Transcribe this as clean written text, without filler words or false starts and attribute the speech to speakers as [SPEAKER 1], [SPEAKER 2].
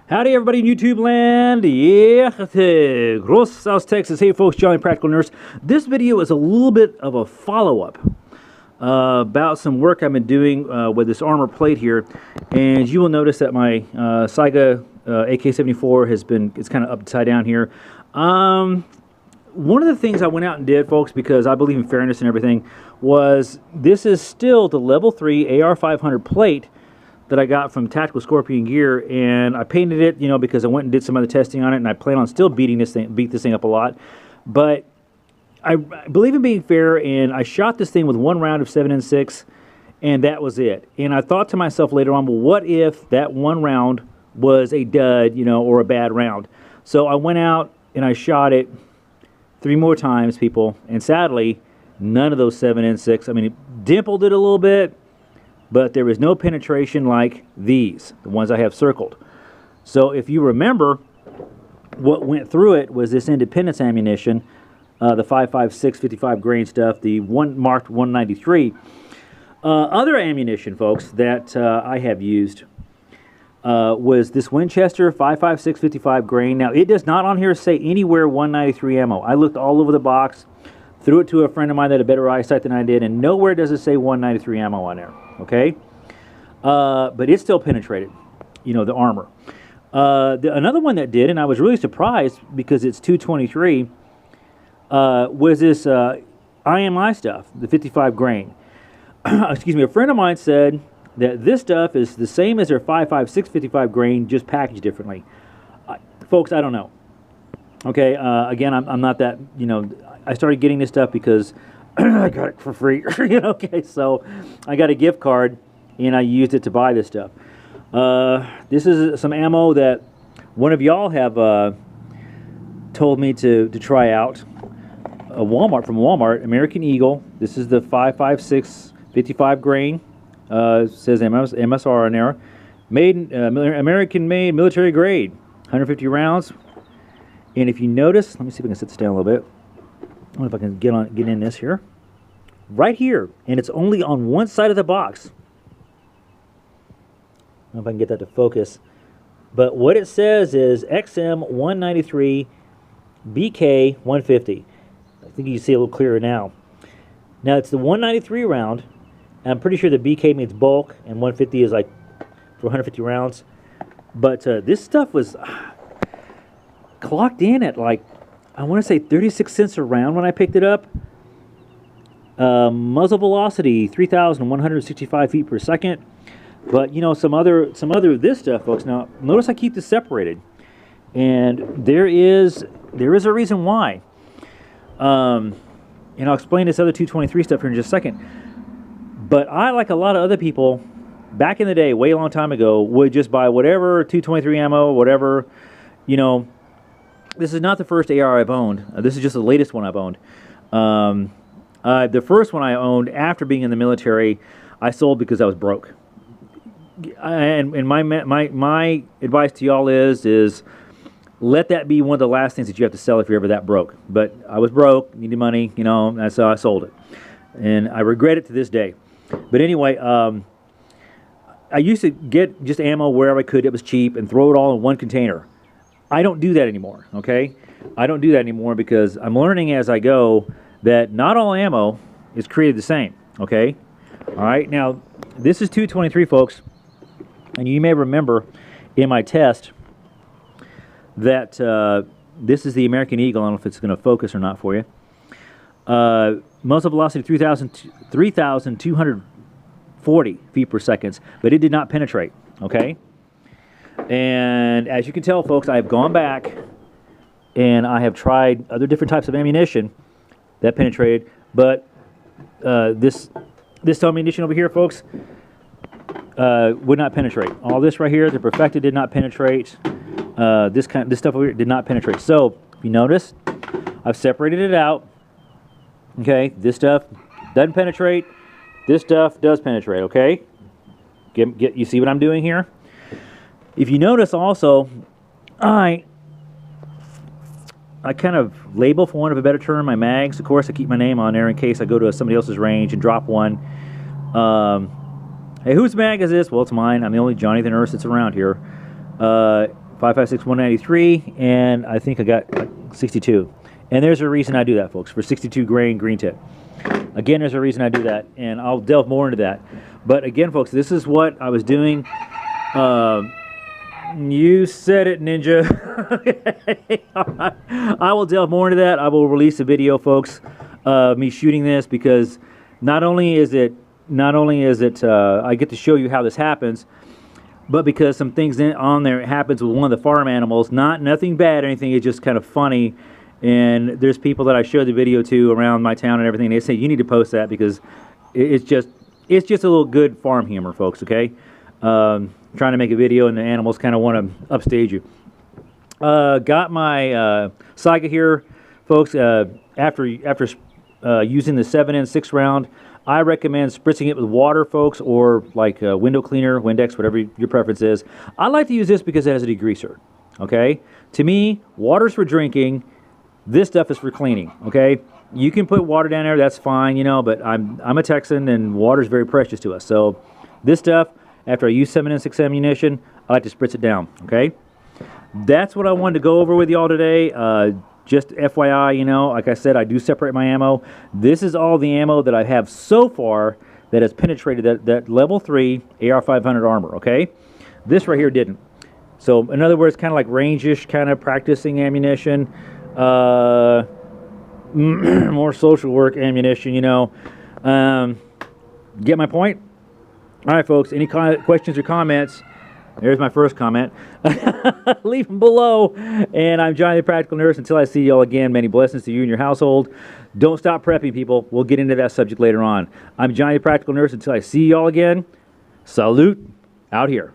[SPEAKER 1] Howdy, everybody in YouTube land. Yeah, Gross, South Texas. Hey, folks, Johnny Practical Nurse. This video is a little bit of a follow-up about some work I've been doing with this armor plate here. And you will notice that my Saiga AK-74 it's kind of upside down here. One of the things I went out and did, folks, because I believe in fairness and everything, was this is still the level 3 AR-500 plate that I got from Tactical Scorpion Gear, and I painted it, you know, because I went and did some other testing on it, and I plan on still beat this thing up a lot. But I believe in being fair, and I shot this thing with one round of 7.6, and that was it. And I thought to myself later on, well, what if that one round was a dud, you know, or a bad round? So I went out and I shot it 3 more times, people, and sadly, none of those 7.6. I mean, it dimpled it a little bit, but there was no penetration like these, the ones I have circled. So if you remember, what went through it was this Independence ammunition, the 5.56 55 grain stuff, the one marked 193. Other ammunition, folks, that I have used was this Winchester 5.56 55 grain. Now, it does not on here say anywhere 193 ammo. I looked all over the box, threw it to a friend of mine that had better eyesight than I did, and nowhere does it say 193 ammo on there, okay? But it still penetrated, you know, the armor. Another one that did, and I was really surprised because it's 223, was this IMI stuff, the 55 grain. Excuse me, a friend of mine said that this stuff is the same as their 5.56 55 grain, just packaged differently. Folks, I don't know. Okay, again, I'm not that, you know, I started getting this stuff because I got it for free. You know, okay, so I got a gift card and I used it to buy this stuff. This is some ammo that one of y'all have told me to try out. From Walmart, American Eagle. This is the 5.56 55 grain. Says MSR on there. Made American-made military grade, 150 rounds. And if you notice, let me see if I can set this down a little bit. I wonder if I can get in this here. Right here. And it's only on one side of the box. I don't know if I can get that to focus. But what it says is XM 193 BK 150. I think you can see a little clearer now. Now it's the 193 round. And I'm pretty sure the BK means bulk. And 150 is like for 150 rounds. But this stuff was clocked in at like, I want to say 36 cents a round when I picked it up. Muzzle velocity 3,165 feet per second. But you know, some other this stuff, folks. Now notice I keep this separated, and there is a reason why. And I'll explain this other 223 stuff here in just a second. But I, like a lot of other people, back in the day, way a long time ago, would just buy whatever 223 ammo, whatever, you know. This is not the first AR I've owned. This is just the latest one I've owned. The first one I owned after being in the military, I sold because I was broke. And my advice to y'all is let that be one of the last things that you have to sell if you're ever that broke. But I was broke, needed money, you know, and so I sold it. And I regret it to this day. But anyway, I used to get just ammo wherever I could. It was cheap and throw it all in one container. I don't do that anymore, okay? I don't do that anymore because I'm learning as I go that not all ammo is created the same, okay? All right, now, this is 223, folks, and you may remember in my test that this is the American Eagle. I don't know if it's going to focus or not for you. Muzzle velocity 3,240 feet per second, but it did not penetrate, okay? And as you can tell, folks, I have gone back and I have tried other different types of ammunition that penetrated, but this ammunition over here, folks, would not penetrate. All this right here, the Perfected did not penetrate. This stuff over here did not penetrate. So if you notice, I've separated it out. Okay, this stuff doesn't penetrate. This stuff does penetrate. Okay, you see what I'm doing here? If you notice also, I kind of label, for want of a better term, my mags. Of course, I keep my name on there in case I go to somebody else's range and drop one. Hey, whose mag is this? Well, it's mine. I'm the only Johnny the Nurse that's around here. 5.56 193, and I think I got like 62. And there's a reason I do that, folks, for 62 grain green tip. Again, there's a reason I do that, and I'll delve more into that. But again, folks, this is what I was doing. You said it, Ninja. I will delve more into that. I will release a video, folks, me shooting this, because not only is it I get to show you how this happens, but because some things on there happens with one of the farm animals. Nothing bad or anything. It's just kind of funny. And there's people that I showed the video to around my town and everything. They say you need to post that because it's just a little good farm humor, folks. Okay, trying to make a video and the animals kind of want to upstage you. Got my Saiga here, folks. After using the 7N6 round, I recommend spritzing it with water, folks, or like window cleaner, Windex, whatever your preference is. I like to use this because it has a degreaser. Okay, to me, water's for drinking. This stuff is for cleaning, okay? You can put water down there, that's fine, you know, but I'm a Texan and water's very precious to us. So this stuff, after I use 7N6 ammunition, I like to spritz it down, okay? That's what I wanted to go over with y'all today. Just FYI, you know, like I said, I do separate my ammo. This is all the ammo that I have so far that has penetrated that level 3 AR-500 armor, okay? This right here didn't. So in other words, kind of like range-ish kind of practicing ammunition. More social work ammunition, you know. Get my point? All right, folks, any questions or comments? There's my first comment. Leave them below. And I'm Johnny the Practical Nurse. Until I see y'all again, many blessings to you and your household. Don't stop prepping, people. We'll get into that subject later on. I'm Johnny the Practical Nurse. Until I see y'all again, salute out here.